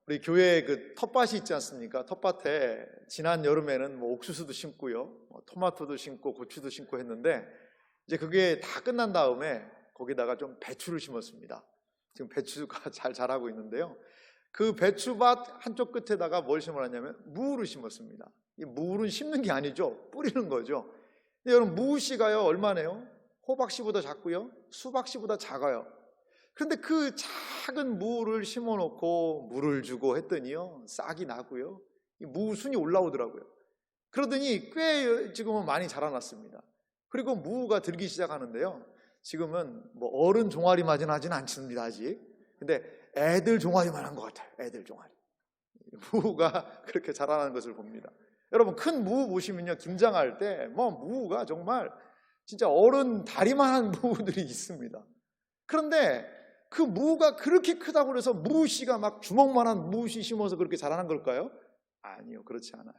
우리 교회에 그 텃밭이 있지 않습니까? 텃밭에 지난 여름에는 뭐 옥수수도 심고요, 토마토도 심고 고추도 심고 했는데 이제 그게 다 끝난 다음에 거기다가 좀 배추를 심었습니다. 지금 배추가 잘 자라고 있는데요. 그 배추밭 한쪽 끝에다가 뭘 심어놨냐면 무를 심었습니다. 이 무는 심는 게 아니죠. 뿌리는 거죠. 근데 여러분, 무씨가요 얼마네요? 호박씨보다 작고요, 수박씨보다 작아요. 그런데 그 작은 무를 심어놓고 물을 주고 했더니요, 싹이 나고요, 이 무순이 올라오더라고요. 그러더니 꽤 지금은 많이 자라났습니다. 그리고 무가 들기 시작하는데요, 지금은 뭐 어른 종아리만은 하진 않습니다 아직. 근데 애들 종아리만 한 것 같아요. 애들 종아리. 무가 그렇게 자라나는 것을 봅니다. 여러분, 큰 무 보시면요, 김장할 때 뭐 무가 정말 진짜 어른 다리만한 무들이 있습니다. 그런데 그 무가 그렇게 크다고 해서 무씨가 막 주먹만한 무씨 심어서 그렇게 자라는 걸까요? 아니요, 그렇지 않아요.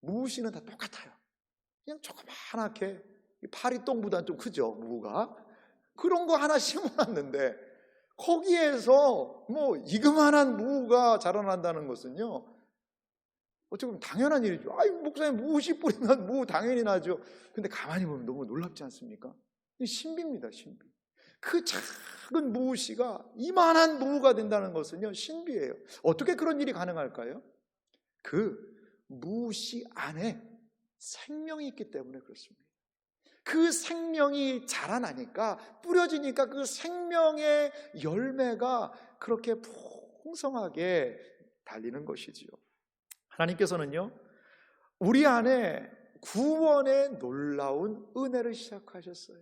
무씨는 다 똑같아요. 그냥 조그맣게, 파리똥보다는 좀 크죠, 무가. 그런 거 하나 심어놨는데 거기에서 뭐 이그만한 무가 자라난다는 것은요, 어떻게 보면 당연한 일이죠. 아이, 목사님, 무씨 뿌리면 무 당연히 나죠. 근데 가만히 보면 너무 놀랍지 않습니까? 신비입니다, 신비. 그 작은 무씨가 이만한 무가 된다는 것은요, 신비예요. 어떻게 그런 일이 가능할까요? 그 무씨 안에 생명이 있기 때문에 그렇습니다. 그 생명이 자라나니까, 뿌려지니까 그 생명의 열매가 그렇게 풍성하게 달리는 것이지요. 하나님께서는요, 우리 안에 구원의 놀라운 은혜를 시작하셨어요.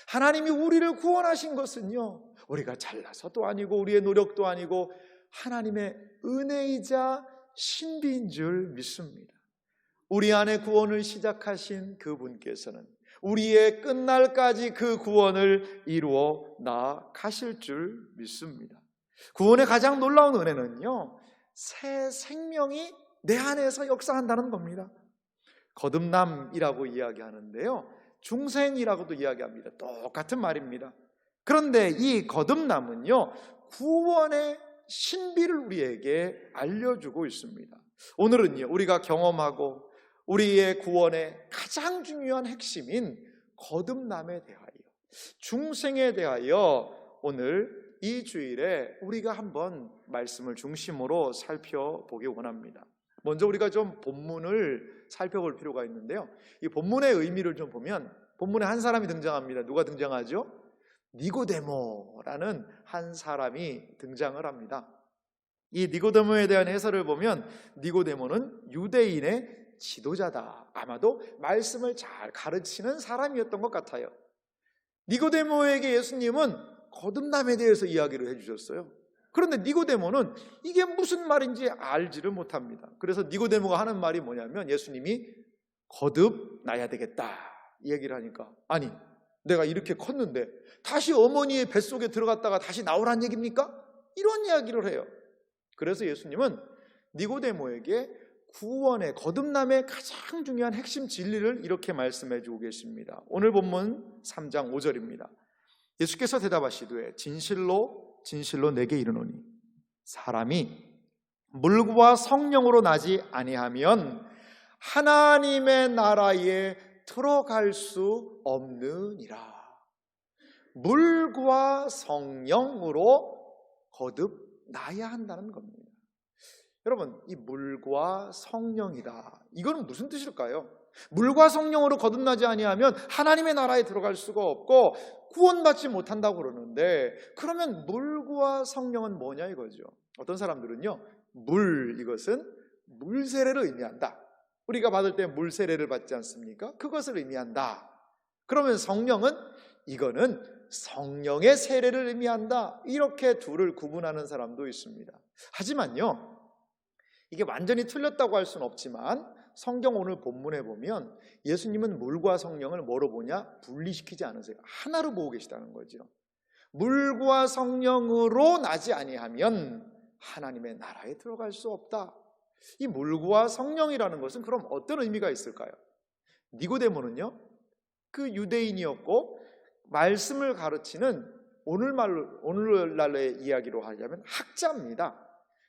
하나님이 우리를 구원하신 것은요, 우리가 잘나서도 아니고 우리의 노력도 아니고 하나님의 은혜이자 신비인 줄 믿습니다. 우리 안에 구원을 시작하신 그분께서는 우리의 끝날까지 그 구원을 이루어 나가실 줄 믿습니다. 구원의 가장 놀라운 은혜는요, 새 생명이 내 안에서 역사한다는 겁니다. 거듭남이라고 이야기하는데요, 중생이라고도 이야기합니다. 똑같은 말입니다. 그런데 이 거듭남은요, 구원의 신비를 우리에게 알려주고 있습니다. 오늘은요, 우리가 경험하고 우리의 구원의 가장 중요한 핵심인 거듭남에 대하여, 중생에 대하여 오늘 이 주일에 우리가 한번 말씀을 중심으로 살펴보기 원합니다. 먼저 우리가 좀 본문을 살펴볼 필요가 있는데요, 이 본문의 의미를 좀 보면 본문에 한 사람이 등장합니다. 누가 등장하죠? 니고데모라는 한 사람이 등장을 합니다. 이 니고데모에 대한 해설을 보면 니고데모는 유대인의 지도자다. 아마도 말씀을 잘 가르치는 사람이었던 것 같아요. 니고데모에게 예수님은 거듭남에 대해서 이야기를 해주셨어요. 그런데 니고데모는 이게 무슨 말인지 알지를 못합니다. 그래서 니고데모가 하는 말이 뭐냐면, 예수님이 거듭나야 되겠다 이 얘기를 하니까, 아니, 내가 이렇게 컸는데 다시 어머니의 뱃속에 들어갔다가 다시 나오란 얘기입니까? 이런 이야기를 해요. 그래서 예수님은 니고데모에게 구원의, 거듭남의 가장 중요한 핵심 진리를 이렇게 말씀해 주고 계십니다. 오늘 본문 3장 5절입니다. 예수께서 대답하시되 진실로 진실로 내게 이르노니 사람이 물과 성령으로 나지 아니하면 하나님의 나라에 들어갈 수 없느니라. 물과 성령으로 거듭나야 한다는 겁니다. 여러분, 이 물과 성령이다, 이건 무슨 뜻일까요? 물과 성령으로 거듭나지 아니하면 하나님의 나라에 들어갈 수가 없고 구원받지 못한다고 그러는데, 그러면 물과 성령은 뭐냐 이거죠. 어떤 사람들은요, 물, 이것은 물 세례를 의미한다. 우리가 받을 때 물 세례를 받지 않습니까? 그것을 의미한다. 그러면 성령은, 이거는 성령의 세례를 의미한다. 이렇게 둘을 구분하는 사람도 있습니다. 하지만요, 이게 완전히 틀렸다고 할 수는 없지만 성경 오늘 본문에 보면 예수님은 물과 성령을 뭐로 보냐? 분리시키지 않으세요. 하나로 보고 계시다는 거죠. 물과 성령으로 나지 아니하면 하나님의 나라에 들어갈 수 없다. 이 물과 성령이라는 것은 그럼 어떤 의미가 있을까요? 니고데모는요, 그 유대인이었고 말씀을 가르치는 오늘날의 이야기로 하자면 학자입니다.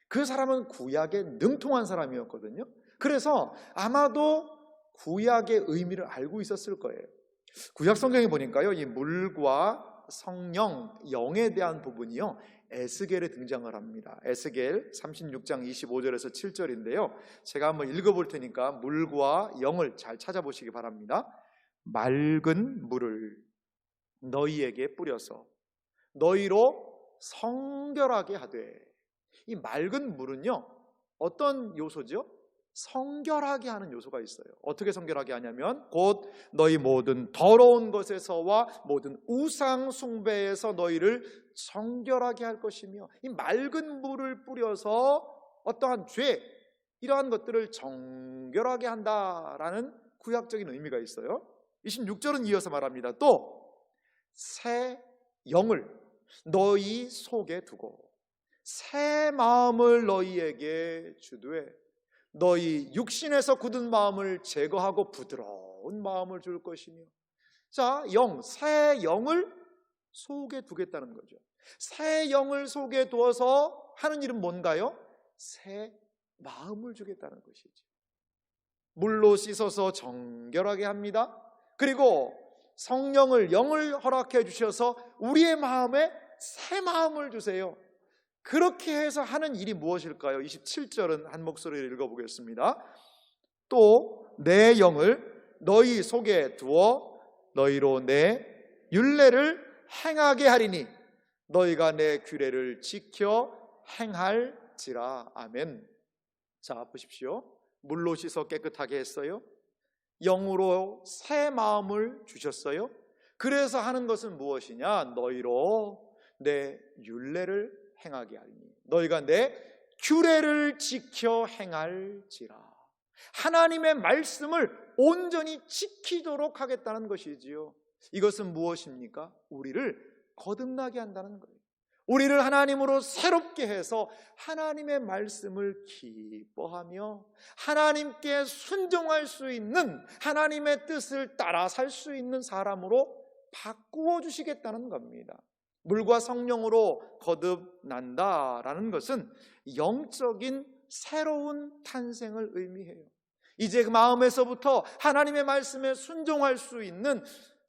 그 사람은 구약에 능통한 사람이었거든요. 그래서 아마도 구약의 의미를 알고 있었을 거예요. 구약 성경에 보니까요, 이 물과 성령, 영에 대한 부분이요, 에스겔에 등장을 합니다. 에스겔 36장 25절에서 7절인데요. 제가 한번 읽어볼 테니까 물과 영을 잘 찾아보시기 바랍니다. 맑은 물을 너희에게 뿌려서 너희로 성결하게 하되. 이 맑은 물은요, 어떤 요소죠? 성결하게 하는 요소가 있어요. 어떻게 성결하게 하냐면 곧 너희 모든 더러운 것에서와 모든 우상 숭배에서 너희를 성결하게 할 것이며, 이 맑은 물을 뿌려서 어떠한 죄, 이러한 것들을 정결하게 한다라는 구약적인 의미가 있어요. 26절은 이어서 말합니다. 또 새 영을 너희 속에 두고 새 마음을 너희에게 주되 너희 육신에서 굳은 마음을 제거하고 부드러운 마음을 줄 것이며. 자, 새 영을 속에 두겠다는 거죠. 새 영을 속에 두어서 하는 일은 뭔가요? 새 마음을 주겠다는 것이죠. 물로 씻어서 정결하게 합니다. 그리고 성령을, 영을 허락해 주셔서 우리의 마음에 새 마음을 주세요. 그렇게 해서 하는 일이 무엇일까요? 27절은 한 목소리를 읽어보겠습니다. 또 내 영을 너희 속에 두어 너희로 내 율례를 행하게 하리니 너희가 내 규례를 지켜 행할지라. 아멘. 자, 보십시오. 물로 씻어 깨끗하게 했어요. 영으로 새 마음을 주셨어요. 그래서 하는 것은 무엇이냐? 너희로 내 율례를 행하게 하리니 너희가 내 규례를 지켜 행할지라. 하나님의 말씀을 온전히 지키도록 하겠다는 것이지요. 이것은 무엇입니까? 우리를 거듭나게 한다는 거예요. 우리를 하나님으로 새롭게 해서 하나님의 말씀을 기뻐하며 하나님께 순종할 수 있는, 하나님의 뜻을 따라 살 수 있는 사람으로 바꾸어 주시겠다는 겁니다. 물과 성령으로 거듭난다라는 것은 영적인 새로운 탄생을 의미해요. 이제 그 마음에서부터 하나님의 말씀에 순종할 수 있는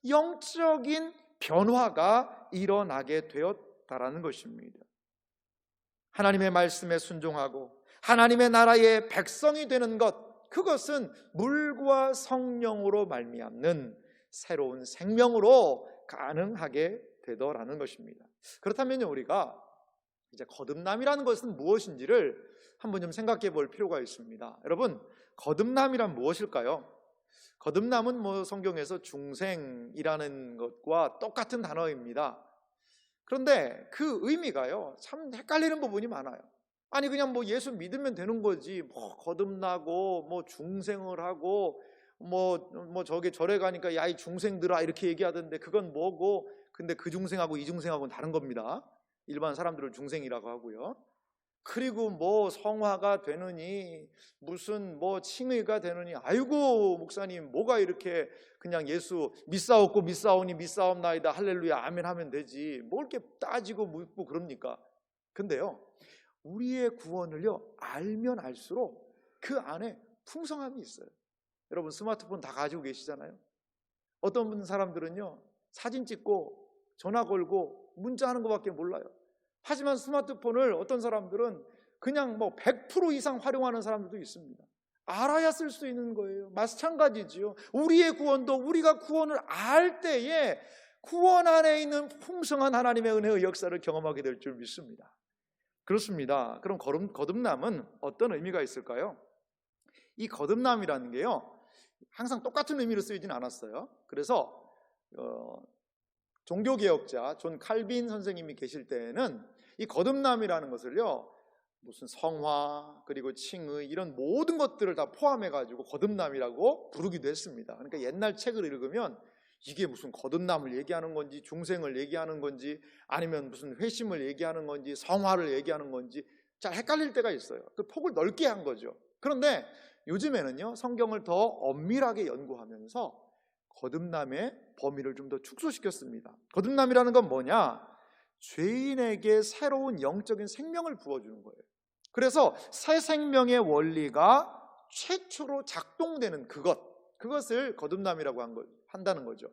영적인 변화가 일어나게 되었다라는 것입니다. 하나님의 말씀에 순종하고 하나님의 나라의 백성이 되는 것, 그것은 물과 성령으로 말미암는 새로운 생명으로 가능하게 되더라는 것입니다. 그렇다면 우리가 이제 거듭남이라는 것은 무엇인지를 한번 좀 생각해 볼 필요가 있습니다. 여러분, 거듭남이란 무엇일까요? 거듭남은 성경에서 중생이라는 것과 똑같은 단어입니다. 그런데 그 의미가요, 참 헷갈리는 부분이 많아요. 아니, 그냥 예수 믿으면 되는 거지, 거듭나고 중생을 하고 저기 절에 가니까 야 이 중생들아 이렇게 얘기하던데 그건 뭐고? 근데 그 중생하고 이 중생하고는 다른 겁니다. 일반 사람들을 중생이라고 하고요. 그리고 성화가 되느니 무슨 칭의가 되느니, 아이고 목사님 뭐가 이렇게 그냥 예수 믿사옵고 믿사오니 믿사옵나이다 할렐루야 아멘 하면 되지 뭐 이렇게 따지고 묻고 그럽니까? 근데요, 우리의 구원을요 알면 알수록 그 안에 풍성함이 있어요. 여러분 스마트폰 다 가지고 계시잖아요. 어떤 사람들은요 사진 찍고 전화 걸고 문자하는 것밖에 몰라요. 하지만 스마트폰을 어떤 사람들은 그냥 100% 이상 활용하는 사람들도 있습니다. 알아야 쓸 수 있는 거예요. 마찬가지지요. 우리의 구원도 우리가 구원을 알 때에 구원 안에 있는 풍성한 하나님의 은혜의 역사를 경험하게 될 줄 믿습니다. 그렇습니다. 그럼 거듭남은 어떤 의미가 있을까요? 이 거듭남이라는 게요 항상 똑같은 의미로 쓰이진 않았어요. 그래서 종교개혁자 존 칼빈 선생님이 계실 때에는 이 거듭남이라는 것을요 무슨 성화 그리고 칭의 이런 모든 것들을 다 포함해가지고 거듭남이라고 부르기도 했습니다. 그러니까 옛날 책을 읽으면 이게 무슨 거듭남을 얘기하는 건지 중생을 얘기하는 건지 아니면 무슨 회심을 얘기하는 건지 성화를 얘기하는 건지 잘 헷갈릴 때가 있어요. 그 폭을 넓게 한 거죠. 그런데 요즘에는요 성경을 더 엄밀하게 연구하면서 거듭남의 범위를 좀 더 축소시켰습니다. 거듭남이라는 건 뭐냐? 죄인에게 새로운 영적인 생명을 부어주는 거예요. 그래서 새 생명의 원리가 최초로 작동되는 그것을 거듭남이라고 한다는 거죠.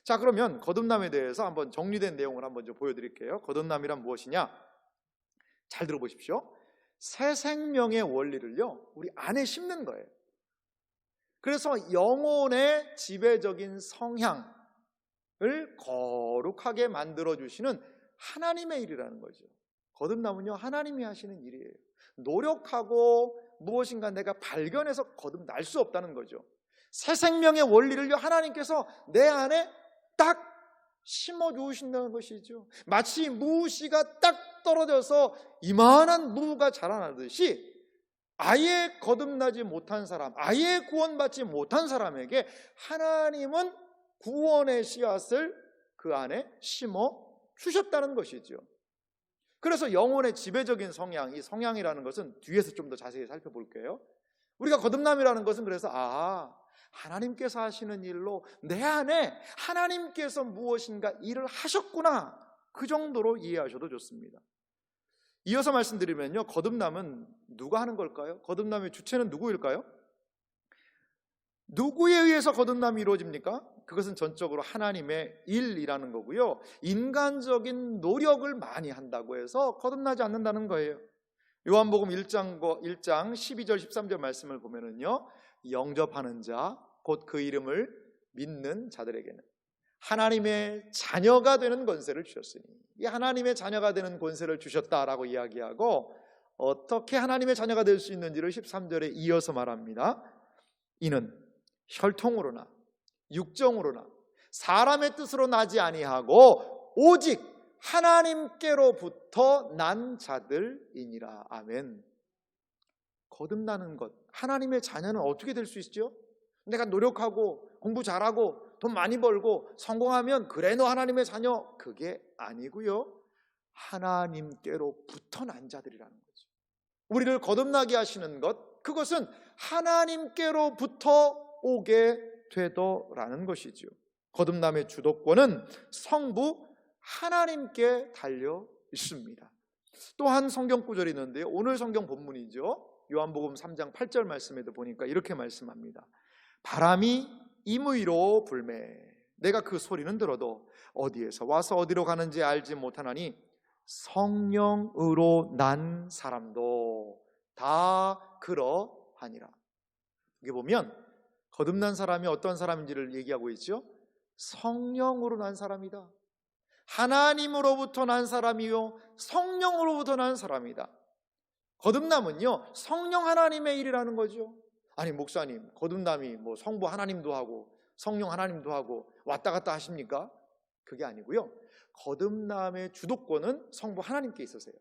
자, 그러면 거듭남에 대해서 한번 정리된 내용을 한번 좀 보여드릴게요. 거듭남이란 무엇이냐? 잘 들어보십시오. 새 생명의 원리를요, 우리 안에 심는 거예요. 그래서 영혼의 지배적인 성향을 거룩하게 만들어주시는 하나님의 일이라는 거죠. 거듭남은요, 하나님이 하시는 일이에요. 노력하고 무엇인가 내가 발견해서 거듭날 수 없다는 거죠. 새 생명의 원리를요, 하나님께서 내 안에 딱 심어주신다는 것이죠. 마치 무씨가 딱 떨어져서 이만한 무가 자라나듯이 아예 거듭나지 못한 사람, 아예 구원받지 못한 사람에게 하나님은 구원의 씨앗을 그 안에 심어 주셨다는 것이죠. 그래서 영혼의 지배적인 성향, 이 성향이라는 것은 뒤에서 좀 더 자세히 살펴볼게요. 우리가 거듭남이라는 것은 그래서 하나님께서 하시는 일로 내 안에 하나님께서 무엇인가 일을 하셨구나, 그 정도로 이해하셔도 좋습니다. 이어서 말씀드리면요, 거듭남은 누가 하는 걸까요? 거듭남의 주체는 누구일까요? 누구에 의해서 거듭남이 이루어집니까? 그것은 전적으로 하나님의 일이라는 거고요, 인간적인 노력을 많이 한다고 해서 거듭나지 않는다는 거예요. 요한복음 1장 12절 13절 말씀을 보면은요, 영접하는 자, 곧 그 이름을 믿는 자들에게는 하나님의 자녀가 되는 권세를 주셨으니, 이 하나님의 자녀가 되는 권세를 주셨다라고 이야기하고, 어떻게 하나님의 자녀가 될 수 있는지를 13절에 이어서 말합니다. 이는 혈통으로나 육정으로나 사람의 뜻으로 나지 아니하고 오직 하나님께로부터 난 자들이니라. 아멘. 거듭나는 것, 하나님의 자녀는 어떻게 될 수 있죠? 내가 노력하고 공부 잘하고 돈 많이 벌고 성공하면 그래 너 하나님의 자녀, 그게 아니고요, 하나님께로부터 난 자들이라는 거죠. 우리를 거듭나게 하시는 것, 그것은 하나님께로부터 오게 되더라는 것이죠. 거듭남의 주도권은 성부 하나님께 달려 있습니다. 또 한 성경 구절이 있는데요, 오늘 성경 본문이죠. 요한복음 3장 8절 말씀에도 보니까 이렇게 말씀합니다. 바람이 임의로 불매 내가 그 소리는 들어도 어디에서 와서 어디로 가는지 알지 못하나니 성령으로 난 사람도 다 그러하니라. 여기 보면 거듭난 사람이 어떤 사람인지를 얘기하고 있죠. 성령으로 난 사람이다. 하나님으로부터 난 사람이요, 성령으로부터 난 사람이다. 거듭남은요, 성령 하나님의 일이라는 거죠. 아니 목사님, 거듭남이 뭐 성부 하나님도 하고 성령 하나님도 하고 왔다 갔다 하십니까? 그게 아니고요, 거듭남의 주도권은 성부 하나님께 있으세요.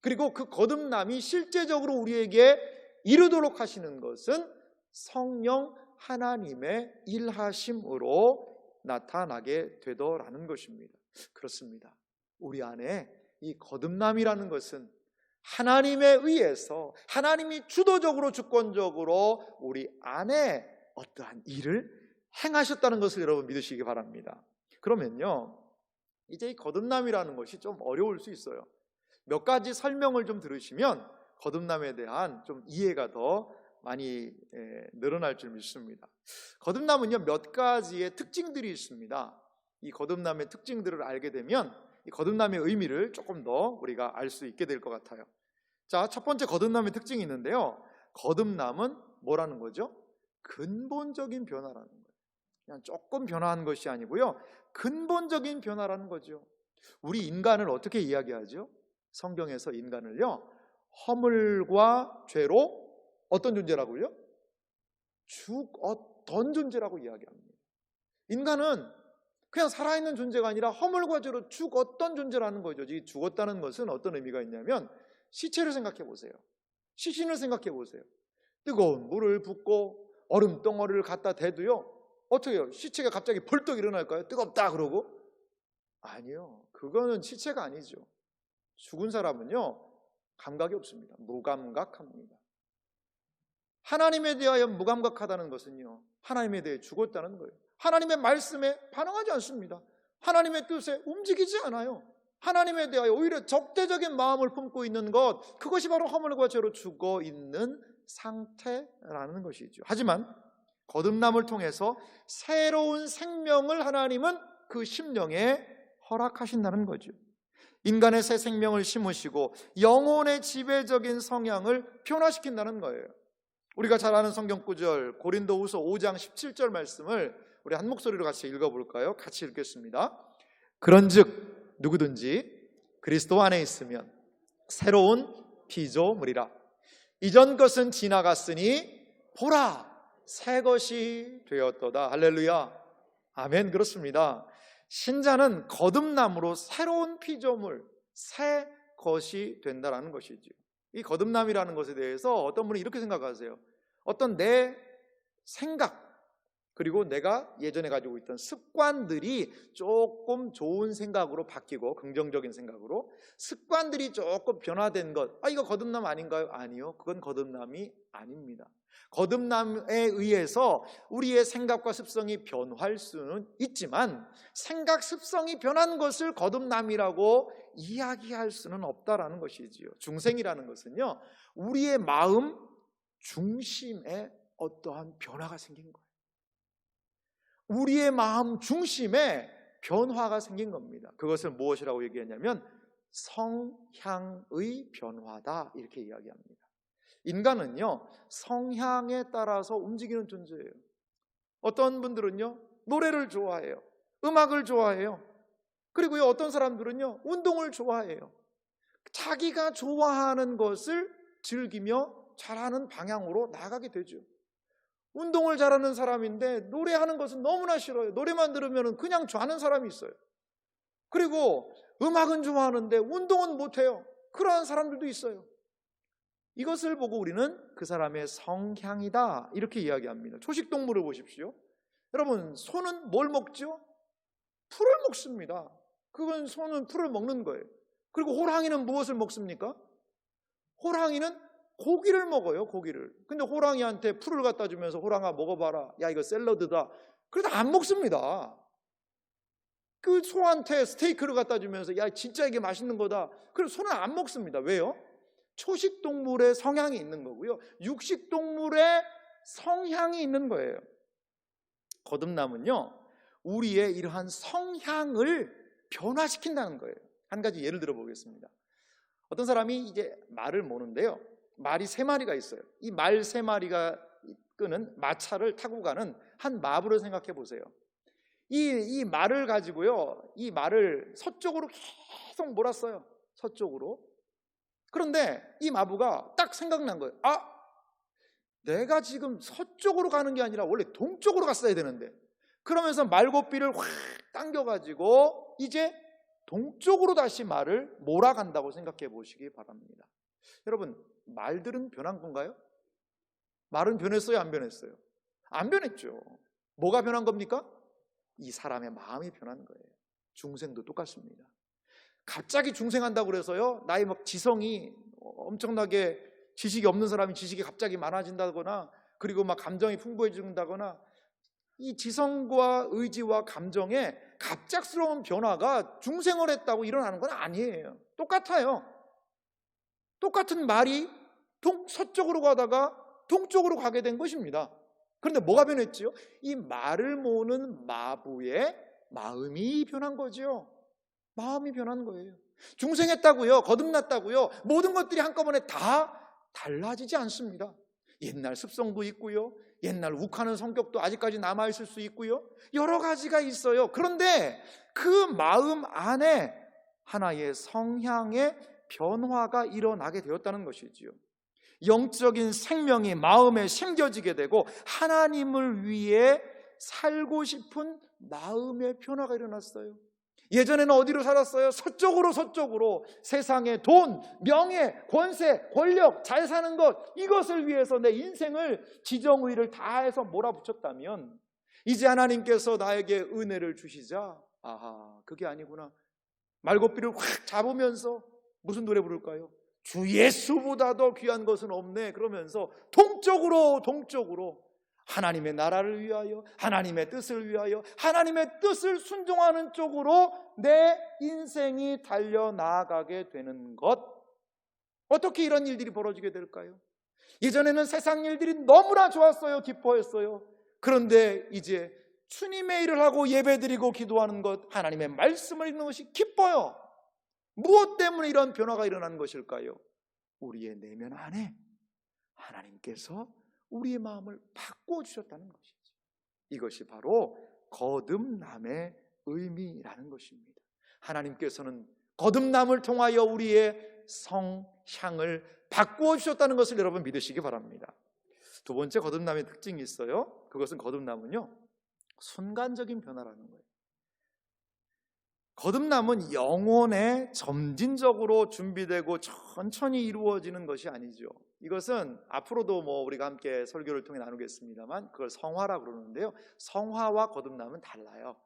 그리고 그 거듭남이 실제적으로 우리에게 이루도록 하시는 것은 성령 하나님의 일하심으로 나타나게 되더라는 것입니다. 그렇습니다. 우리 안에 이 거듭남이라는 것은 하나님에 의해서, 하나님이 주도적으로 주권적으로 우리 안에 어떠한 일을 행하셨다는 것을 여러분 믿으시기 바랍니다. 그러면요, 이제 이 거듭남이라는 것이 좀 어려울 수 있어요. 몇 가지 설명을 좀 들으시면 거듭남에 대한 좀 이해가 더 많이 늘어날 줄 믿습니다. 거듭남은요, 몇 가지의 특징들이 있습니다. 이 거듭남의 특징들을 알게 되면 이 거듭남의 의미를 조금 더 우리가 알 수 있게 될 것 같아요. 자, 첫 번째 거듭남의 특징이 있는데요, 거듭남은 뭐라는 거죠? 근본적인 변화라는 거예요. 그냥 조금 변화한 것이 아니고요, 근본적인 변화라는 거죠. 우리 인간을 어떻게 이야기하죠? 성경에서 인간을요, 허물과 죄로 어떤 존재라고요? 죽었던 존재라고 이야기합니다. 인간은 그냥 살아있는 존재가 아니라 허물과 죄로 죽었던 존재라는 거죠. 이 죽었다는 것은 어떤 의미가 있냐면, 시체를 생각해 보세요. 시신을 생각해 보세요. 뜨거운 물을 붓고 얼음 덩어리를 갖다 대도요, 어떻게 해요? 시체가 갑자기 벌떡 일어날까요? 뜨겁다 그러고? 아니요, 그거는 시체가 아니죠. 죽은 사람은요, 감각이 없습니다. 무감각합니다. 하나님에 대하여 무감각하다는 것은요, 하나님에 대해 죽었다는 거예요. 하나님의 말씀에 반응하지 않습니다. 하나님의 뜻에 움직이지 않아요. 하나님에 대하여 오히려 적대적인 마음을 품고 있는 것, 그것이 바로 허물과 죄로 죽어 있는 상태라는 것이죠. 하지만 거듭남을 통해서 새로운 생명을 하나님은 그 심령에 허락하신다는 거죠. 인간의 새 생명을 심으시고 영혼의 지배적인 성향을 변화시킨다는 거예요. 우리가 잘 아는 성경 구절 고린도후서 5장 17절 말씀을 우리 한 목소리로 같이 읽어볼까요? 같이 읽겠습니다. 그런즉 누구든지 그리스도 안에 있으면 새로운 피조물이라. 이전 것은 지나갔으니 보라 새 것이 되었도다. 할렐루야. 아멘. 그렇습니다. 신자는 거듭남으로 새로운 피조물, 새 것이 된다는 것이죠. 이 거듭남이라는 것에 대해서 어떤 분이 이렇게 생각하세요. 어떤 내 생각, 그리고 내가 예전에 가지고 있던 습관들이 조금 좋은 생각으로 바뀌고, 긍정적인 생각으로 습관들이 조금 변화된 것, 이거 거듭남 아닌가요? 아니요, 그건 거듭남이 아닙니다. 거듭남에 의해서 우리의 생각과 습성이 변할 수는 있지만 생각 습성이 변한 것을 거듭남이라고 이야기할 수는 없다라는 것이지요. 중생이라는 것은요, 우리의 마음 중심에 어떠한 변화가 생긴 거예요. 우리의 마음 중심에 변화가 생긴 겁니다. 그것을 무엇이라고 얘기했냐면 성향의 변화다, 이렇게 이야기합니다. 인간은요, 성향에 따라서 움직이는 존재예요. 어떤 분들은요, 노래를 좋아해요. 음악을 좋아해요. 그리고요, 어떤 사람들은요, 운동을 좋아해요. 자기가 좋아하는 것을 즐기며 잘하는 방향으로 나가게 되죠. 운동을 잘하는 사람인데 노래하는 것은 너무나 싫어요. 노래만 들으면 그냥 좋아하는 사람이 있어요. 그리고 음악은 좋아하는데 운동은 못해요. 그러한 사람들도 있어요. 이것을 보고 우리는 그 사람의 성향이다, 이렇게 이야기합니다. 초식동물을 보십시오. 여러분, 소는 뭘 먹죠? 풀을 먹습니다. 그건 소는 풀을 먹는 거예요. 그리고 호랑이는 무엇을 먹습니까? 호랑이는 고기를 먹어요, 고기를. 근데 호랑이한테 풀을 갖다 주면서 호랑아 먹어봐라, 야 이거 샐러드다, 그래도 안 먹습니다. 그 소한테 스테이크를 갖다 주면서 야 진짜 이게 맛있는 거다, 그럼 소는 안 먹습니다. 왜요? 초식동물의 성향이 있는 거고요, 육식동물의 성향이 있는 거예요. 거듭남은요, 우리의 이러한 성향을 변화시킨다는 거예요. 한 가지 예를 들어 보겠습니다. 어떤 사람이 이제 말을 모는데요, 말이 3마리가 있어요. 이 말 3마리가 끄는 마차를 타고 가는 한 마부를 생각해 보세요. 이 말을 가지고요, 이 말을 서쪽으로 계속 몰았어요. 서쪽으로. 그런데 이 마부가 딱 생각난 거예요. 내가 지금 서쪽으로 가는 게 아니라 원래 동쪽으로 갔어야 되는데, 그러면서 말고삐를 확 당겨가지고 이제 동쪽으로 다시 말을 몰아간다고 생각해 보시기 바랍니다. 여러분, 말들은 변한 건가요? 말은 변했어요, 안 변했어요? 안 변했죠. 뭐가 변한 겁니까? 이 사람의 마음이 변한 거예요. 중생도 똑같습니다. 갑자기 중생한다고 그래서요, 나의 막 지성이 엄청나게, 지식이 없는 사람이 지식이 갑자기 많아진다거나, 그리고 막 감정이 풍부해진다거나, 이 지성과 의지와 감정의 갑작스러운 변화가 중생을 했다고 일어나는 건 아니에요. 똑같아요. 똑같은 말이 서쪽으로 가다가 동쪽으로 가게 된 것입니다. 그런데 뭐가 변했지요? 이 말을 모으는 마부의 마음이 변한 거죠. 마음이 변한 거예요. 중생했다고요, 거듭났다고요, 모든 것들이 한꺼번에 다 달라지지 않습니다. 옛날 습성도 있고요, 옛날 욱하는 성격도 아직까지 남아있을 수 있고요, 여러 가지가 있어요. 그런데 그 마음 안에 하나의 성향의 변화가 일어나게 되었다는 것이지요. 영적인 생명이 마음에 심겨지게 되고 하나님을 위해 살고 싶은 마음의 변화가 일어났어요. 예전에는 어디로 살았어요? 서쪽으로. 세상의 돈, 명예, 권세, 권력, 잘 사는 것, 이것을 위해서 내 인생을 지정의를 다해서 몰아붙였다면, 이제 하나님께서 나에게 은혜를 주시자, 그게 아니구나. 말고삐를 확 잡으면서 무슨 노래 부를까요? 주 예수보다 더 귀한 것은 없네, 그러면서 동쪽으로. 하나님의 나라를 위하여, 하나님의 뜻을 위하여, 하나님의 뜻을 순종하는 쪽으로 내 인생이 달려나가게 되는 것. 어떻게 이런 일들이 벌어지게 될까요? 예전에는 세상 일들이 너무나 좋았어요. 기뻐했어요. 그런데 이제 주님의 일을 하고 예배드리고 기도하는 것, 하나님의 말씀을 읽는 것이 기뻐요. 무엇 때문에 이런 변화가 일어나는 것일까요? 우리의 내면 안에 하나님께서 우리의 마음을 바꿔주셨다는 것이죠. 이것이 바로 거듭남의 의미라는 것입니다. 하나님께서는 거듭남을 통하여 우리의 성향을 바꿔주셨다는 것을 여러분 믿으시기 바랍니다. 두 번째 거듭남의 특징이 있어요. 그것은 거듭남은요, 순간적인 변화라는 거예요. 거듭남은 영혼에 점진적으로 준비되고 천천히 이루어지는 것이 아니죠. 이것은 앞으로도 우리가 함께 설교를 통해 나누겠습니다만 그걸 성화라고 그러는데요, 성화와 거듭남은 달라요.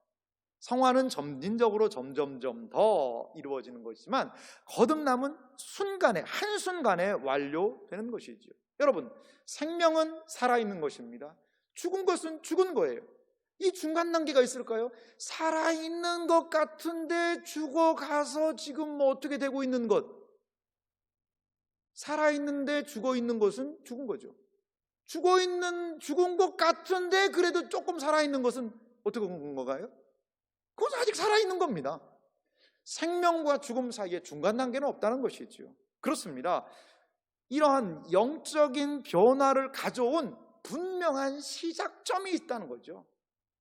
성화는 점진적으로 점점점 더 이루어지는 것이지만 거듭남은 순간에, 한순간에 완료되는 것이죠. 여러분, 생명은 살아있는 것입니다. 죽은 것은 죽은 거예요. 이 중간 단계가 있을까요? 살아있는 것 같은데 죽어가서 지금 어떻게 되고 있는 것. 살아있는데 죽어있는 것은 죽은 거죠. 죽은 것 같은데 그래도 조금 살아있는 것은 어떻게 된 건가요? 그것은 아직 살아있는 겁니다. 생명과 죽음 사이에 중간 단계는 없다는 것이죠. 그렇습니다. 이러한 영적인 변화를 가져온 분명한 시작점이 있다는 거죠.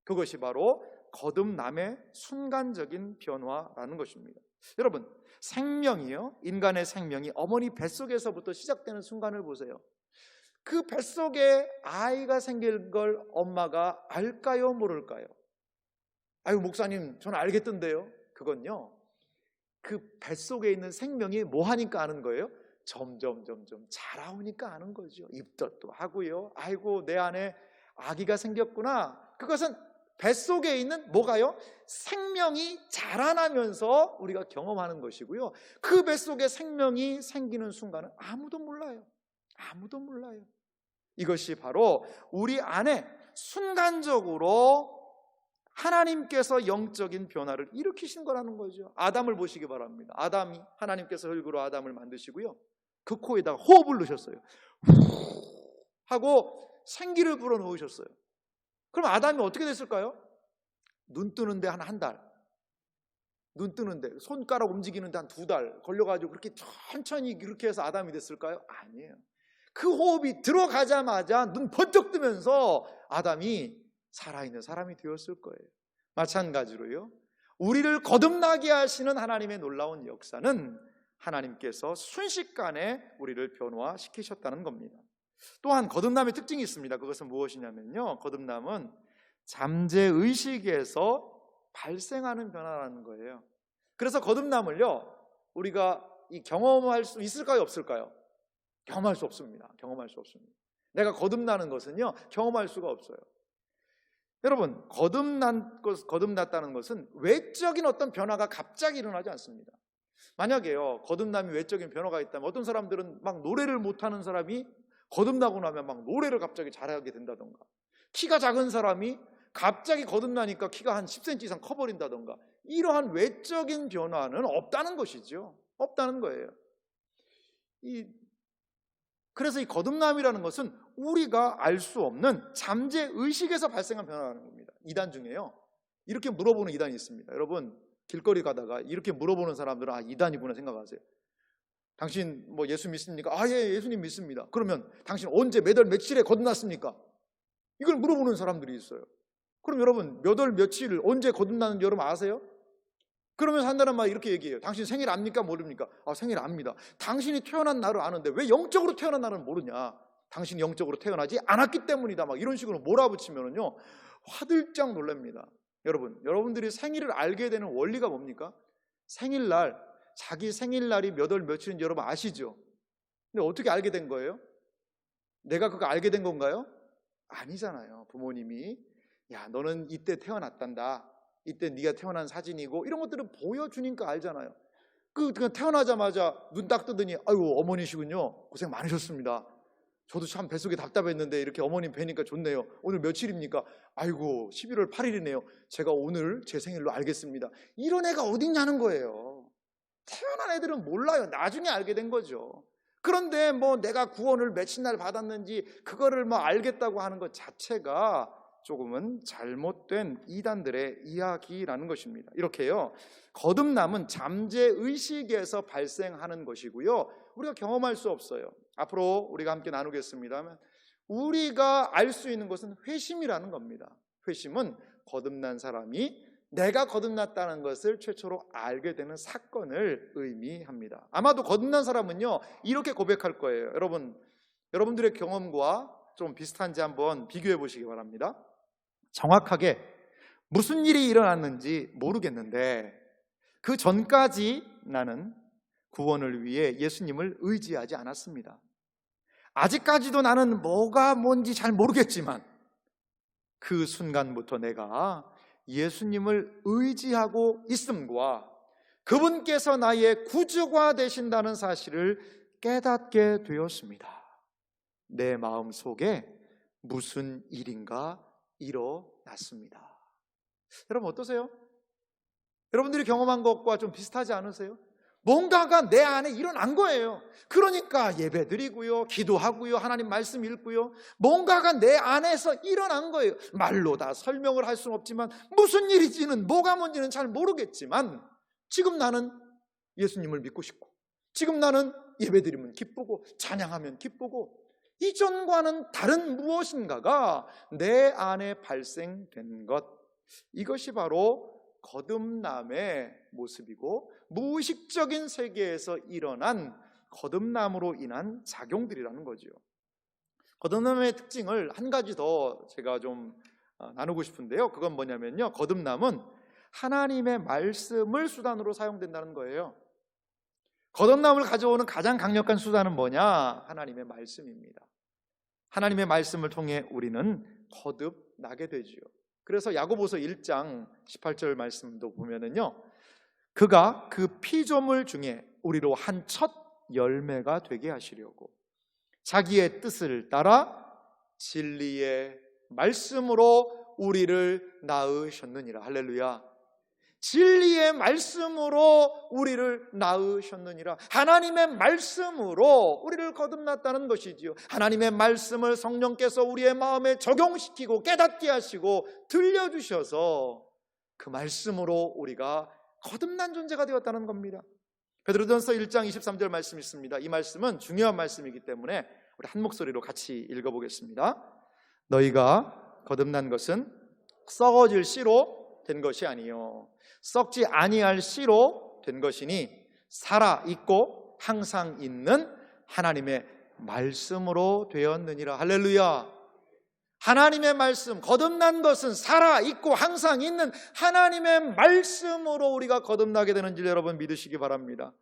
그것이 바로 거듭남의 순간적인 변화라는 것입니다. 여러분, 생명이요, 인간의 생명이 어머니 뱃속에서부터 시작되는 순간을 보세요. 그 뱃속에 아이가 생길 걸 엄마가 알까요, 모를까요? 아유, 목사님, 저는 알겠던데요. 그건요, 그 뱃속에 있는 생명이 뭐 하니까 아는 거예요? 점점 자라오니까 아는 거죠. 입덧도 하고요. 아이고, 내 안에 아기가 생겼구나. 그것은 뱃속에 있는 뭐가요? 생명이 자라나면서 우리가 경험하는 것이고요. 그 뱃속에 생명이 생기는 순간은 아무도 몰라요. 아무도 몰라요. 이것이 바로 우리 안에 순간적으로 하나님께서 영적인 변화를 일으키신 거라는 거죠. 아담을 보시기 바랍니다. 아담이, 하나님께서 흙으로 아담을 만드시고요, 그 코에다가 호흡을 넣으셨어요. 하고 생기를 불어넣으셨어요. 그럼 아담이 어떻게 됐을까요? 눈 뜨는데 한 달, 눈 뜨는데 손가락 움직이는데 한 2달 걸려가지고 그렇게 천천히 그렇게 해서 아담이 됐을까요? 아니에요. 그 호흡이 들어가자마자 눈 번쩍 뜨면서 아담이 살아있는 사람이 되었을 거예요. 마찬가지로요, 우리를 거듭나게 하시는 하나님의 놀라운 역사는 하나님께서 순식간에 우리를 변화시키셨다는 겁니다. 또한 거듭남의 특징이 있습니다. 그것은 무엇이냐면요, 거듭남은 잠재의식에서 발생하는 변화라는 거예요. 그래서 거듭남을요, 우리가 경험할 수 있을까요, 없을까요? 경험할 수 없습니다. 경험할 수 없습니다. 내가 거듭나는 것은요, 경험할 수가 없어요. 여러분, 거듭났다는 것은 외적인 어떤 변화가 갑자기 일어나지 않습니다. 만약에요, 거듭남이 외적인 변화가 있다면 어떤 사람들은 막 노래를 못하는 사람이 거듭나고 나면 막 노래를 갑자기 잘하게 된다던가, 키가 작은 사람이 갑자기 거듭나니까 키가 한 10cm 이상 커버린다던가, 이러한 외적인 변화는 없다는 것이죠. 없다는 거예요. 그래서 이 거듭남이라는 것은 우리가 알 수 없는 잠재의식에서 발생한 변화라는 겁니다. 이단 중에요, 이렇게 물어보는 이단이 있습니다. 여러분, 길거리 가다가 이렇게 물어보는 사람들은 이단이구나 생각하세요. 당신 예수 믿습니까? 예, 예수님 믿습니다. 그러면 당신 언제, 몇 월, 며칠에 거듭났습니까? 이걸 물어보는 사람들이 있어요. 그럼 여러분, 몇 월, 며칠, 언제 거듭났는지 여러분 아세요? 그러면서 한다는 말 이렇게 얘기해요. 당신 생일 압니까? 모릅니까? 생일 압니다. 당신이 태어난 날을 아는데 왜 영적으로 태어난 날을 모르냐? 당신이 영적으로 태어나지 않았기 때문이다. 막 이런 식으로 몰아붙이면은요, 화들짝 놀랍니다. 여러분들이 생일을 알게 되는 원리가 뭡니까? 생일날, 자기 생일날이 몇 월 며칠인지 여러분 아시죠? 근데 어떻게 알게 된 거예요? 내가 그거 알게 된 건가요? 아니잖아요. 부모님이, 야, 너는 이때 태어났단다, 이때 네가 태어난 사진이고, 이런 것들을 보여주니까 알잖아요. 그냥 태어나자마자 눈 딱 뜨더니, 아이고, 어머니시군요, 고생 많으셨습니다, 저도 참 뱃속에 답답했는데 이렇게 어머님 뵈니까 좋네요. 오늘 며칠입니까? 아이고 11월 8일이네요. 제가 오늘 제 생일로 알겠습니다. 이런 애가 어딨냐는 거예요. 태어난 애들은 몰라요. 나중에 알게 된 거죠. 그런데 뭐 내가 구원을 며칠 날 받았는지 그거를 뭐 알겠다고 하는 것 자체가 조금은 잘못된 이단들의 이야기라는 것입니다. 이렇게요, 거듭남은 잠재의식에서 발생하는 것이고요, 우리가 경험할 수 없어요. 앞으로 우리가 함께 나누겠습니다만, 우리가 알 수 있는 것은 회심이라는 겁니다. 회심은 거듭난 사람이 내가 거듭났다는 것을 최초로 알게 되는 사건을 의미합니다. 아마도 거듭난 사람은요, 이렇게 고백할 거예요. 여러분들의 경험과 좀 비슷한지 한번 비교해 보시기 바랍니다. 정확하게 무슨 일이 일어났는지 모르겠는데 그 전까지 나는 구원을 위해 예수님을 의지하지 않았습니다. 아직까지도 나는 뭐가 뭔지 잘 모르겠지만 그 순간부터 내가 예수님을 의지하고 있음과 그분께서 나의 구주가 되신다는 사실을 깨닫게 되었습니다. 내 마음 속에 무슨 일인가 일어났습니다. 여러분 어떠세요? 여러분들이 경험한 것과 좀 비슷하지 않으세요? 뭔가가 내 안에 일어난 거예요. 그러니까 예배 드리고요, 기도하고요, 하나님 말씀 읽고요, 뭔가가 내 안에서 일어난 거예요. 말로 다 설명을 할 수는 없지만, 무슨 일인지는 뭐가 뭔지는 잘 모르겠지만 지금 나는 예수님을 믿고 싶고, 지금 나는 예배 드리면 기쁘고 찬양하면 기쁘고, 이전과는 다른 무엇인가가 내 안에 발생된 것, 이것이 바로 거듭남의 모습이고 무의식적인 세계에서 일어난 거듭남으로 인한 작용들이라는 거죠. 거듭남의 특징을 한 가지 더 제가 좀 나누고 싶은데요, 그건 뭐냐면요, 거듭남은 하나님의 말씀을 수단으로 사용된다는 거예요. 거듭남을 가져오는 가장 강력한 수단은 뭐냐? 하나님의 말씀입니다. 하나님의 말씀을 통해 우리는 거듭나게 되지요. 그래서 야고보서 1장 18절 말씀도 보면은요, 그가 그 피조물 중에 우리로 한 첫 열매가 되게 하시려고 자기의 뜻을 따라 진리의 말씀으로 우리를 낳으셨느니라. 할렐루야. 진리의 말씀으로 우리를 낳으셨느니라. 하나님의 말씀으로 우리를 거듭났다는 것이지요. 하나님의 말씀을 성령께서 우리의 마음에 적용시키고 깨닫게 하시고 들려주셔서 그 말씀으로 우리가 거듭난 존재가 되었다는 겁니다. 베드로전서 1장 23절 말씀이 있습니다. 이 말씀은 중요한 말씀이기 때문에 우리 한 목소리로 같이 읽어보겠습니다. 너희가 거듭난 것은 썩어질 씨로 된 것이 아니요 썩지 아니할 씨로 된 것이니 살아 있고 항상 있는 하나님의 말씀으로 되었느니라. 할렐루야. 하나님의 말씀, 거듭난 것은 살아 있고 항상 있는 하나님의 말씀으로 우리가 거듭나게 되는 줄 여러분 믿으시기 바랍니다.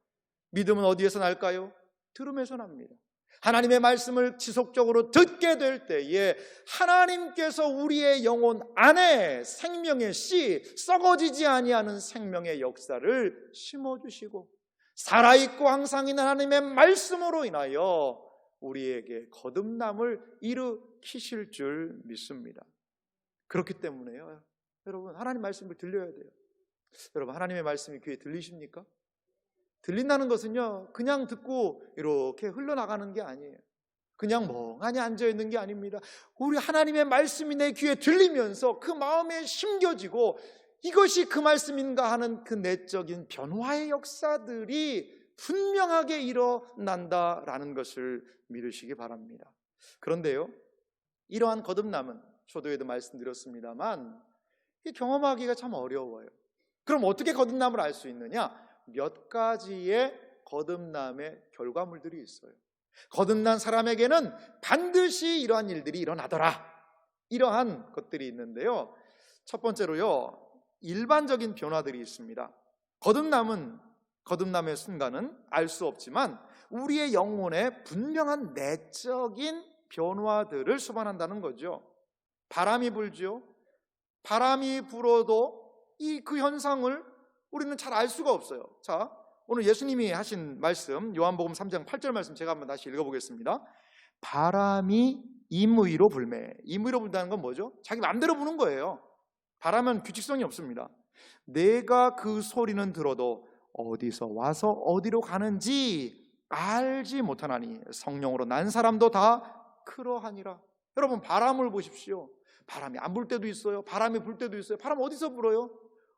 믿음은 어디에서 날까요? 들음에서 납니다. 하나님의 말씀을 지속적으로 듣게 될 때에 하나님께서 우리의 영혼 안에 생명의 씨, 썩어지지 아니하는 생명의 역사를 심어주시고 살아있고 항상 있는 하나님의 말씀으로 인하여 우리에게 거듭남을 일으키실 줄 믿습니다. 그렇기 때문에요, 여러분 하나님 말씀을 들려야 돼요. 여러분 하나님의 말씀이 귀에 들리십니까? 들린다는 것은요, 그냥 듣고 이렇게 흘러나가는 게 아니에요. 그냥 멍하니 앉아있는 게 아닙니다. 우리 하나님의 말씀이 내 귀에 들리면서 그 마음에 심겨지고 이것이 그 말씀인가 하는 그 내적인 변화의 역사들이 분명하게 일어난다라는 것을 믿으시기 바랍니다. 그런데요, 이러한 거듭남은 초도에도 말씀드렸습니다만 이 경험하기가 참 어려워요. 그럼 어떻게 거듭남을 알 수 있느냐? 몇 가지의 거듭남의 결과물들이 있어요. 거듭난 사람에게는 반드시 이러한 일들이 일어나더라, 이러한 것들이 있는데요, 첫 번째로요, 일반적인 변화들이 있습니다. 거듭남의 순간은 알 수 없지만 우리의 영혼에 분명한 내적인 변화들을 수반한다는 거죠. 바람이 불죠. 바람이 불어도 그 현상을 우리는 잘 알 수가 없어요. 자, 오늘 예수님이 하신 말씀, 요한복음 3장 8절 말씀 제가 한번 다시 읽어보겠습니다. 바람이 임의로 불매. 임의로 분다는 건 뭐죠? 자기 마음대로 부는 거예요. 바람은 규칙성이 없습니다. 내가 그 소리는 들어도 어디서 와서 어디로 가는지 알지 못하나니 성령으로 난 사람도 다 그러하니라. 여러분, 바람을 보십시오. 바람이 안 불 때도 있어요. 바람이 불 때도 있어요. 바람 어디서 불어요?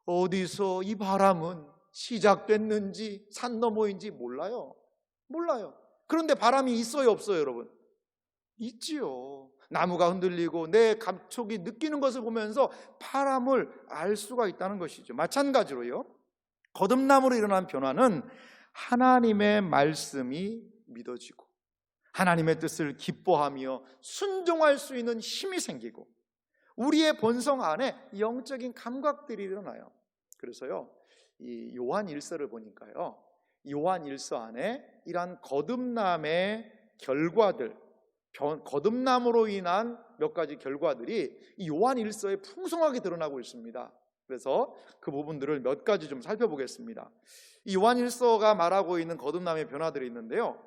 어디서 이 바람은 시작됐는지 산 너머인지 몰라요. 그런데 바람이 있어요, 없어요, 여러분? 있지요. 나무가 흔들리고 내 감촉이 느끼는 것을 보면서 바람을 알 수가 있다는 것이죠. 마찬가지로요, 거듭남으로 일어난 변화는 하나님의 말씀이 믿어지고 하나님의 뜻을 기뻐하며 순종할 수 있는 힘이 생기고 우리의 본성 안에 영적인 감각들이 일어나요. 그래서요, 이 요한 1서를 보니까요, 요한 1서 안에 이러한 거듭남의 결과들, 거듭남으로 인한 몇 가지 결과들이 이 요한 1서에 풍성하게 드러나고 있습니다. 그래서 그 부분들을 몇 가지 좀 살펴보겠습니다. 이 요한 1서가 말하고 있는 거듭남의 변화들이 있는데요,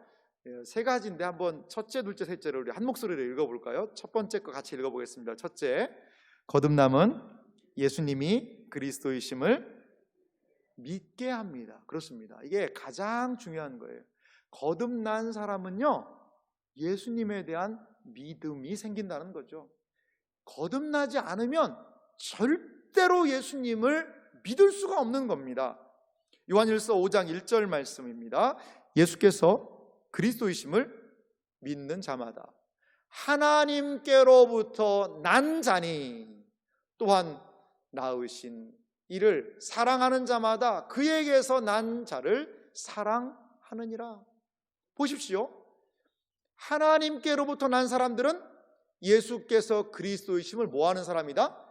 세 가지인데 한번 첫째, 둘째, 셋째를 우리 한 목소리로 읽어볼까요? 첫 번째 거 같이 읽어보겠습니다. 첫째, 거듭남은 예수님이 그리스도이심을 믿게 합니다. 그렇습니다. 이게 가장 중요한 거예요. 거듭난 사람은요, 예수님에 대한 믿음이 생긴다는 거죠. 거듭나지 않으면 절대로 예수님을 믿을 수가 없는 겁니다. 요한일서 5장 1절 말씀입니다. 예수께서 그리스도이심을 믿는 자마다 하나님께로부터 난 자니 또한 낳으신 이를 사랑하는 자마다 그에게서 난 자를 사랑하느니라. 보십시오. 하나님께로부터 난 사람들은 예수께서 그리스도이심을 뭐하는 사람이다?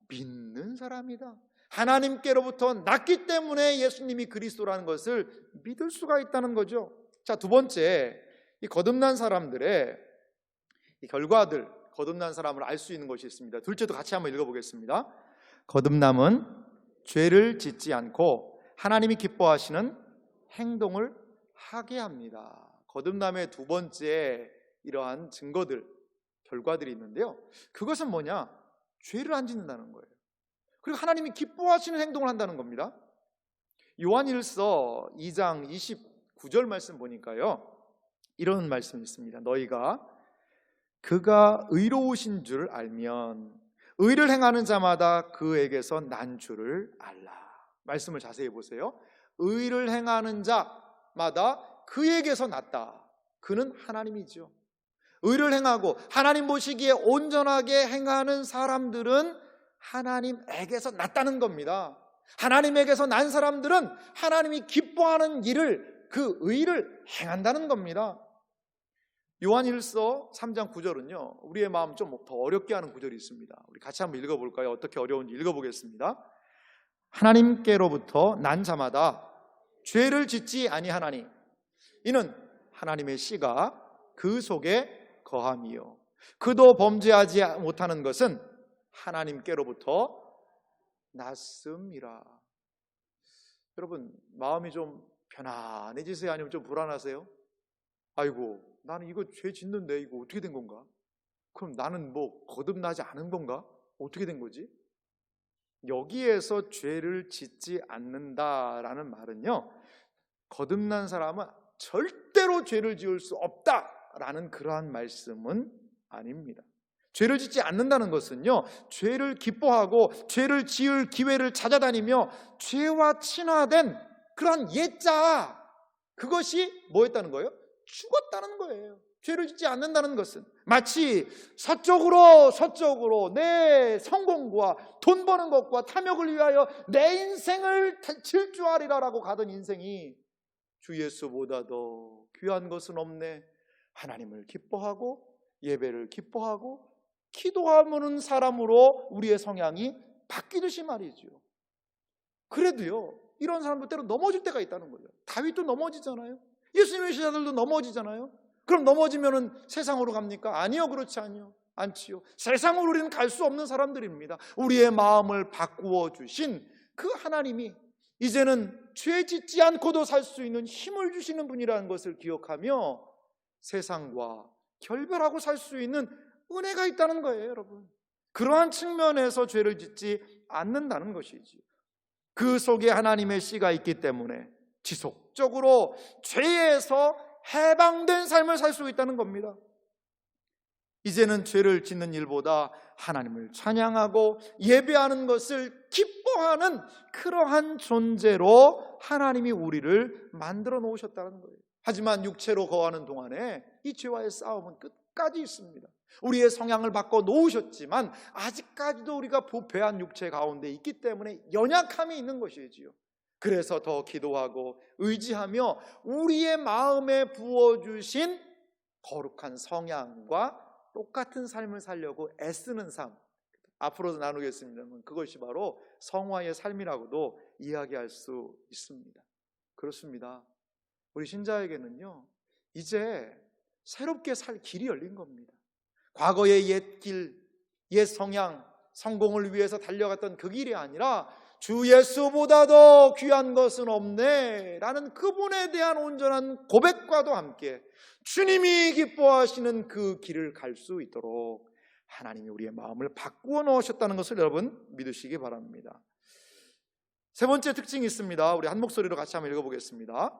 믿는 사람이다. 하나님께로부터 났기 때문에 예수님이 그리스도라는 것을 믿을 수가 있다는 거죠. 자, 두 번째, 이 거듭난 사람들의 이 결과들, 거듭난 사람을 알 수 있는 것이 있습니다. 둘째도 같이 한번 읽어보겠습니다. 거듭남은 죄를 짓지 않고 하나님이 기뻐하시는 행동을 하게 합니다. 거듭남의 두 번째 이러한 증거들, 결과들이 있는데요, 그것은 뭐냐? 죄를 안 짓는다는 거예요. 그리고 하나님이 기뻐하시는 행동을 한다는 겁니다. 요한일서 2장 29절 말씀 보니까요, 이런 말씀이 있습니다. 너희가 그가 의로우신 줄 알면 의를 행하는 자마다 그에게서 난 줄을 알라. 말씀을 자세히 보세요. 의를 행하는 자마다 그에게서 났다. 그는 하나님이죠. 의를 행하고 하나님 보시기에 온전하게 행하는 사람들은 하나님에게서 났다는 겁니다. 하나님에게서 난 사람들은 하나님이 기뻐하는 일을, 그 의를 행한다는 겁니다. 요한일서 3장 9절은요, 우리의 마음 좀 더 어렵게 하는 구절이 있습니다. 우리 같이 한번 읽어볼까요? 어떻게 어려운지 읽어보겠습니다. 하나님께로부터 난 자마다 죄를 짓지 아니하나니 이는 하나님의 씨가 그 속에 거함이요 그도 범죄하지 못하는 것은 하나님께로부터 났음이라. 여러분, 마음이 좀 편안해지세요? 아니면 좀 불안하세요? 아이고, 나는 이거 죄 짓는데 이거 어떻게 된 건가? 그럼 나는 뭐 거듭나지 않은 건가? 어떻게 된 거지? 여기에서 죄를 짓지 않는다라는 말은요, 거듭난 사람은 절대로 죄를 지을 수 없다라는 그러한 말씀은 아닙니다. 죄를 짓지 않는다는 것은요, 죄를 기뻐하고 죄를 지을 기회를 찾아다니며 죄와 친화된 그러한 옛자, 그것이 뭐였다는 거예요? 죽었다는 거예요. 죄를 짓지 않는다는 것은 마치 서쪽으로 내 성공과 돈 버는 것과 탐욕을 위하여 내 인생을 질주하리라라고 가던 인생이 주 예수보다 더 귀한 것은 없네. 하나님을 기뻐하고 예배를 기뻐하고 기도하는 사람으로 우리의 성향이 바뀌듯이 말이죠. 그래도요, 이런 사람들 때로 넘어질 때가 있다는 거죠. 다윗도 넘어지잖아요. 예수님의 제자들도 넘어지잖아요. 그럼 넘어지면은 세상으로 갑니까? 아니요, 그렇지 않지요. 세상으로 우리는 갈 수 없는 사람들입니다. 우리의 마음을 바꾸어 주신 그 하나님이 이제는 죄 짓지 않고도 살 수 있는 힘을 주시는 분이라는 것을 기억하며 세상과 결별하고 살 수 있는 은혜가 있다는 거예요, 여러분. 그러한 측면에서 죄를 짓지 않는다는 것이지. 그 속에 하나님의 씨가 있기 때문에 지속적으로 죄에서 해방된 삶을 살 수 있다는 겁니다. 이제는 죄를 짓는 일보다 하나님을 찬양하고 예배하는 것을 기뻐하는 그러한 존재로 하나님이 우리를 만들어 놓으셨다는 거예요. 하지만 육체로 거하는 동안에 이 죄와의 싸움은 끝까지 있습니다. 우리의 성향을 바꿔 놓으셨지만 아직까지도 우리가 부패한 육체 가운데 있기 때문에 연약함이 있는 것이지요. 그래서 더 기도하고 의지하며 우리의 마음에 부어주신 거룩한 성향과 똑같은 삶을 살려고 애쓰는 삶, 앞으로도 나누겠습니다만 그것이 바로 성화의 삶이라고도 이야기할 수 있습니다. 그렇습니다. 우리 신자에게는요, 이제 새롭게 살 길이 열린 겁니다. 과거의 옛 길, 옛 성향, 성공을 위해서 달려갔던 그 길이 아니라 주 예수보다도 귀한 것은 없네 라는 그분에 대한 온전한 고백과도 함께 주님이 기뻐하시는 그 길을 갈 수 있도록 하나님이 우리의 마음을 바꾸어 놓으셨다는 것을 여러분 믿으시기 바랍니다. 세 번째 특징이 있습니다. 우리 한 목소리로 같이 한번 읽어보겠습니다.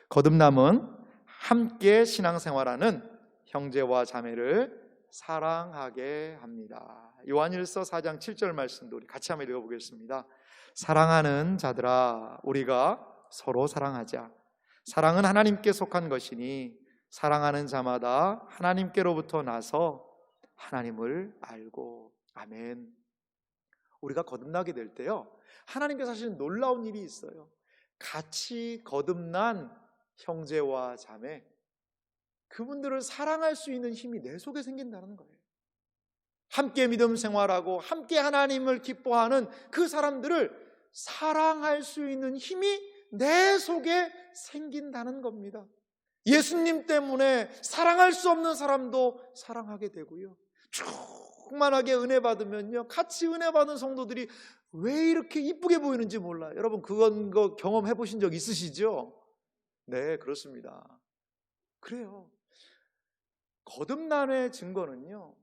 거듭남은 함께 신앙생활하는 형제와 자매를 사랑하게 합니다. 요한일서 4장 7절 말씀도 우리 같이 한번 읽어보겠습니다. 사랑하는 자들아, 우리가 서로 사랑하자. 사랑은 하나님께 속한 것이니 사랑하는 자마다 하나님께로부터 나서 하나님을 알고. 아멘. 우리가 거듭나게 될 때요, 하나님께서 하시는 놀라운 일이 있어요. 같이 거듭난 형제와 자매, 그분들을 사랑할 수 있는 힘이 내 속에 생긴다는 거예요. 함께 믿음 생활하고 함께 하나님을 기뻐하는 그 사람들을 사랑할 수 있는 힘이 내 속에 생긴다는 겁니다. 예수님 때문에 사랑할 수 없는 사람도 사랑하게 되고요, 충만하게 은혜 받으면요, 같이 은혜 받은 성도들이 왜 이렇게 이쁘게 보이는지 몰라요. 여러분 그건 경험해 보신 적 있으시죠? 네, 그렇습니다. 그래요. 거듭남의 증거는요,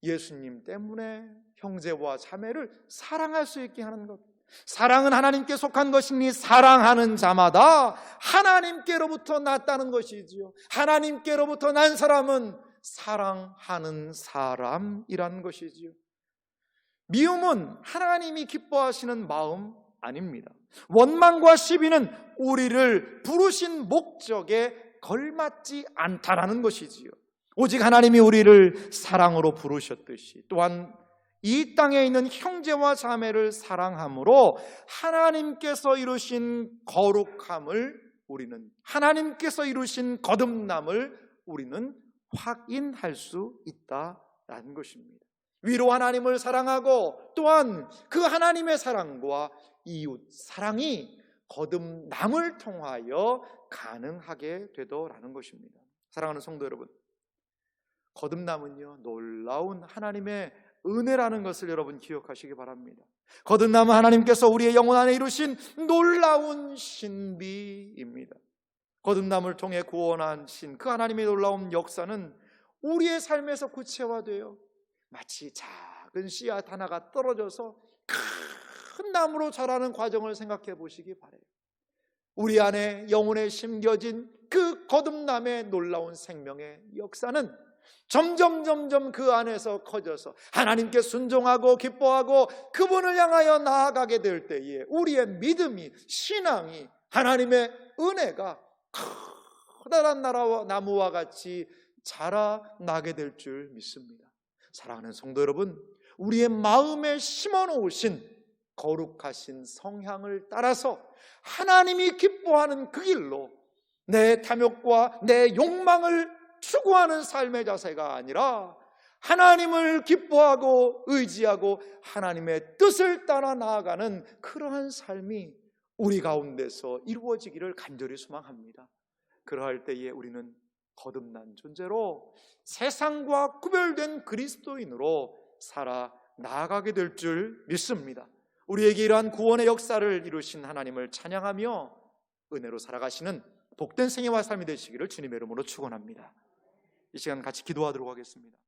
예수님 때문에 형제와 자매를 사랑할 수 있게 하는 것. 사랑은 하나님께 속한 것이니 사랑하는 자마다 하나님께로부터 났다는 것이지요. 하나님께로부터 난 사람은 사랑하는 사람이라는 것이지요. 미움은 하나님이 기뻐하시는 마음 아닙니다. 원망과 시비는 우리를 부르신 목적에 걸맞지 않다라는 것이지요. 오직 하나님이 우리를 사랑으로 부르셨듯이 또한 이 땅에 있는 형제와 자매를 사랑함으로 하나님께서 이루신 거룩함을 우리는, 하나님께서 이루신 거듭남을 우리는 확인할 수 있다라는 것입니다. 위로 하나님을 사랑하고 또한 그 하나님의 사랑과 이웃 사랑이 거듭남을 통하여 가능하게 되더라는 것입니다. 사랑하는 성도 여러분, 거듭남은요, 놀라운 하나님의 은혜라는 것을 여러분 기억하시기 바랍니다. 거듭남은 하나님께서 우리의 영혼 안에 이루신 놀라운 신비입니다. 거듭남을 통해 구원하신 그 하나님의 놀라운 역사는 우리의 삶에서 구체화되어 마치 작은 씨앗 하나가 떨어져서 큰 나무로 자라는 과정을 생각해 보시기 바라요. 우리 안에 영혼에 심겨진 그 거듭남의 놀라운 생명의 역사는 점점 그 안에서 커져서 하나님께 순종하고 기뻐하고 그분을 향하여 나아가게 될 때에 우리의 믿음이, 신앙이, 하나님의 은혜가 커다란 나무와 같이 자라나게 될 줄 믿습니다. 사랑하는 성도 여러분, 우리의 마음에 심어 놓으신 거룩하신 성향을 따라서 하나님이 기뻐하는 그 길로 내 탐욕과 내 욕망을 추구하는 삶의 자세가 아니라 하나님을 기뻐하고 의지하고 하나님의 뜻을 따라 나아가는 그러한 삶이 우리 가운데서 이루어지기를 간절히 소망합니다. 그러할 때에 우리는 거듭난 존재로 세상과 구별된 그리스도인으로 살아 나아가게 될 줄 믿습니다. 우리에게 이러한 구원의 역사를 이루신 하나님을 찬양하며 은혜로 살아가시는 복된 생애와 삶이 되시기를 주님의 이름으로 축원합니다. 이 시간 같이 기도하도록 하겠습니다.